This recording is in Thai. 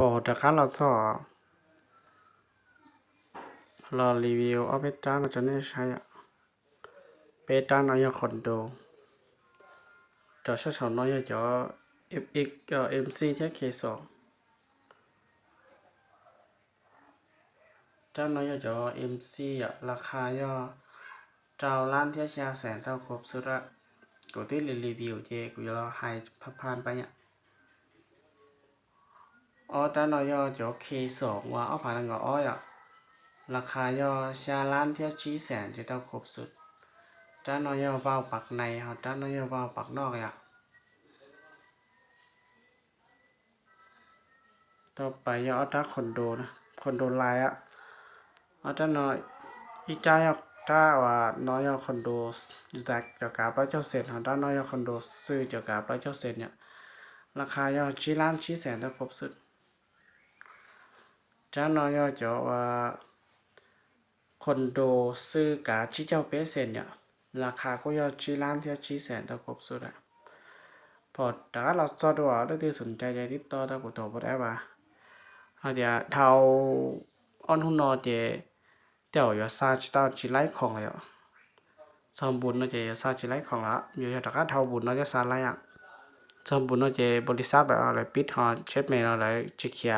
พอแต่การเราสอเรารีวิวเอาไปตั้งจะได้ใช้ไปตั้งน้อยคอนโดจะใช้ชาวน้อยจะ FX MC ที่ K2 เจ้าน้อยจะ MC ราคาย่อเจ้าล้านที่เชียแสนเท่าครบสุดละกูที่รีวิวเจกูจะรอให้ผ่านไปเนี่ยอ๋อเจ้าน้อยจะ K2 ว่าเอาผ่านกับอ้อยราคาย่อเชียล้านที่ชี้แสนจะเท่าครบสุดจ้าน้อยว่าวปักในเขาจ้าน้อยว่าวปักนอกต่อไปย่อเอาจ้าคอนโดนะคอนโดไลน์เอาจ้าน้อยอีจ้าถ้าว่าน้อยคอนโดจากเกี่ยวกับ100%เขาจ้าน้อยคอนโดซื้อเกี่ยวกับ100%เนี่ยราคาย่อชี้ล้านชี้แสนเท่าครบสุดจ้าน้อยจะว่าคอนโดซื้อกาชี้เจ้าเปอร์เซ็นต์เนี่ยราคาก็ย่อชี้ล้านที่ชี้แสนเท่าครบสุดพอถ้าเราสอดว่าเรื่องที่สนใจใจติดต่อถ้ากูตอบบ่ได้ว่าเดี๋ยวเท่าออนหุ่นนอเดี๋ยวอย่าซาจิตาจิไลของเลยซอมบุญเนาะเจซาจิไลของละอยู่ถ้าก็เท่าบุญเนาะจะซาไลซอมบุญเนาะเจบริษัทแบบอะไรปิดหอเช็ดเมลอะไรจิเคีย